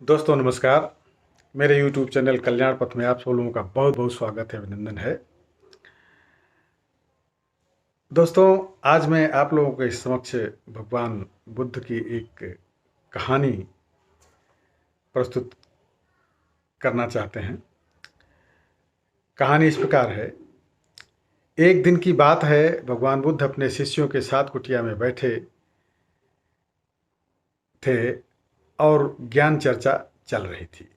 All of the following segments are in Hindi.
दोस्तों नमस्कार। मेरे YouTube चैनल कल्याण पथ में आप सब लोगों का बहुत बहुत स्वागत है, अभिनंदन है। दोस्तों आज मैं आप लोगों के समक्ष भगवान बुद्ध की एक कहानी प्रस्तुत करना चाहते हैं। कहानी इस प्रकार है। एक दिन की बात है, भगवान बुद्ध अपने शिष्यों के साथ कुटिया में बैठे थे और ज्ञान चर्चा चल रही थी।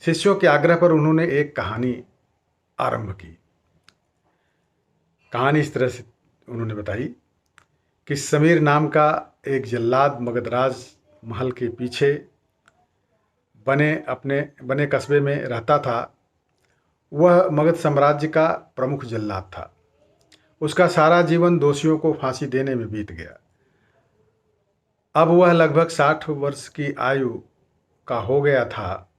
शिष्यों के आग्रह पर उन्होंने एक कहानी आरंभ की। कहानी इस तरह से उन्होंने बताई कि समीर नाम का एक जल्लाद मगधराज महल के पीछे बने कस्बे में रहता था। वह मगध साम्राज्य का प्रमुख जल्लाद था। उसका सारा जीवन दोषियों को फांसी देने में बीत गया। अब वह लगभग 60 वर्ष की आयु का हो गया था।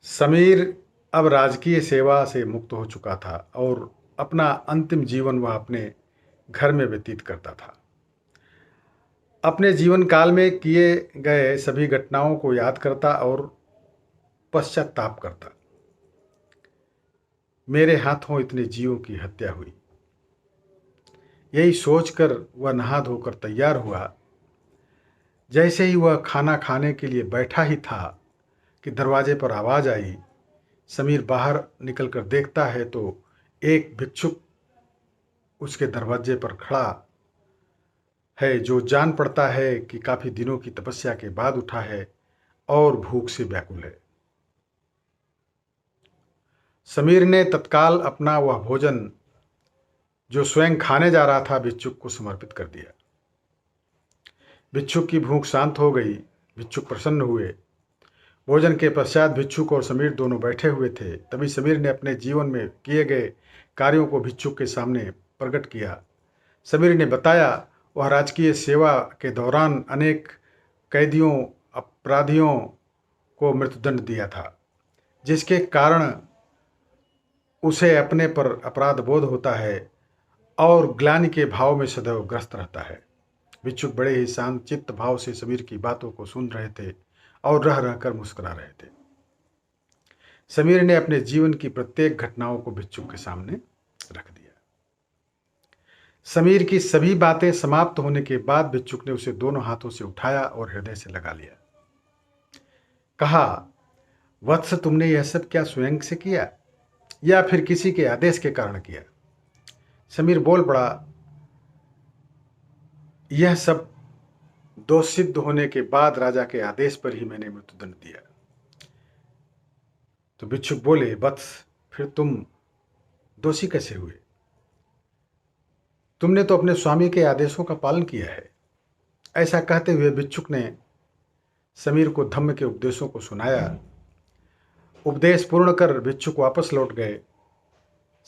समीर अब राजकीय सेवा से मुक्त हो चुका था और अपना अंतिम जीवन वह अपने घर में व्यतीत करता था। अपने जीवन काल में किए गए सभी घटनाओं को याद करता और पश्चाताप करता। मेरे हाथों इतने जीवों की हत्या हुई। यही सोचकर वह नहा धोकर तैयार हुआ। जैसे ही वह खाना खाने के लिए बैठा ही था कि दरवाजे पर आवाज़ आई। समीर बाहर निकलकर देखता है तो एक भिक्षुक उसके दरवाजे पर खड़ा है, जो जान पड़ता है कि काफ़ी दिनों की तपस्या के बाद उठा है और भूख से व्याकुल है। समीर ने तत्काल अपना वह भोजन जो स्वयं खाने जा रहा था भिक्षुक को समर्पित कर दिया। भिक्षुक की भूख शांत हो गई। भिक्षुक प्रसन्न हुए। भोजन के पश्चात भिक्षुक और समीर दोनों बैठे हुए थे। तभी समीर ने अपने जीवन में किए गए कार्यों को भिक्षुक के सामने प्रकट किया। समीर ने बताया वह राजकीय सेवा के दौरान अनेक कैदियों अपराधियों को मृत्युदंड दिया था, जिसके कारण उसे अपने पर अपराध बोध होता है और ग्लानि के भाव में सदैव ग्रस्त रहता है। भिक्षुक बड़े ही शांत चित्त भाव से समीर की बातों को सुन रहे थे और रह रहकर मुस्कुरा रहे थे। समीर ने अपने जीवन की प्रत्येक घटनाओं को भिक्षुक के सामने रख दिया। समीर की सभी बातें समाप्त होने के बाद भिक्षुक ने उसे दोनों हाथों से उठाया और हृदय से लगा लिया। कहा, वत्स, तुमने यह सब क्या स्वयं से किया या फिर किसी के आदेश के कारण किया? समीर बोल पड़ा, यह सब दोष सिद्ध होने के बाद राजा के आदेश पर ही मैंने मृत्युदंड दिया। तो भिक्षुक बोले, वत्स, फिर तुम दोषी कैसे हुए? तुमने तो अपने स्वामी के आदेशों का पालन किया है। ऐसा कहते हुए भिक्षुक ने समीर को धम्म के उपदेशों को सुनाया। उपदेश पूर्ण कर भिक्षुक वापस लौट गए।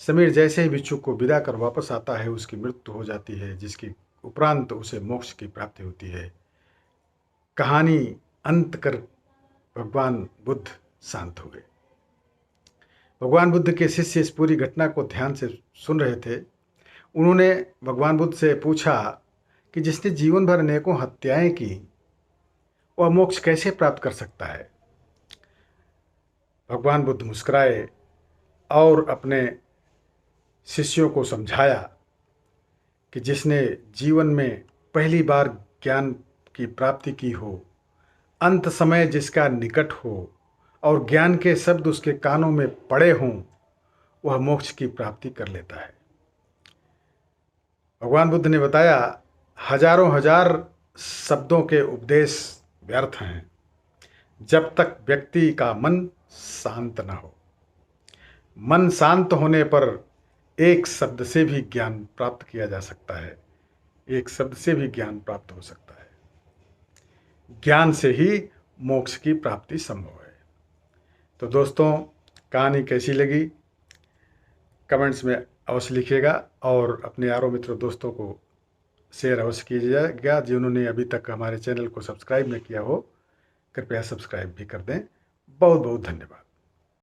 समीर जैसे ही भिक्षुक को विदा कर वापस आता है, उसकी मृत्यु हो जाती है, जिसकी उपरांत उसे मोक्ष की प्राप्ति होती है। कहानी अंत कर भगवान बुद्ध शांत हो गए। भगवान बुद्ध के शिष्य इस पूरी घटना को ध्यान से सुन रहे थे। उन्होंने भगवान बुद्ध से पूछा कि जिसने जीवन भर अनेकों हत्याएं की, वह मोक्ष कैसे प्राप्त कर सकता है? भगवान बुद्ध मुस्कुराए और अपने शिष्यों को समझाया कि जिसने जीवन में पहली बार ज्ञान की प्राप्ति की हो, अंत समय जिसका निकट हो और ज्ञान के शब्द उसके कानों में पड़े हों, वह मोक्ष की प्राप्ति कर लेता है। भगवान बुद्ध ने बताया, हजारों हजार शब्दों के उपदेश व्यर्थ हैं जब तक व्यक्ति का मन शांत न हो। मन शांत होने पर एक शब्द से भी ज्ञान प्राप्त किया जा सकता है। एक शब्द से भी ज्ञान प्राप्त हो सकता है। ज्ञान से ही मोक्ष की प्राप्ति संभव है। तो दोस्तों, कहानी कैसी लगी कमेंट्स में अवश्य लिखिएगा और अपने यारों मित्रों दोस्तों को शेयर अवश्य कीजिएगा। जिन्होंने अभी तक हमारे चैनल को सब्सक्राइब नहीं किया हो, कृपया सब्सक्राइब भी कर दें। बहुत बहुत धन्यवाद।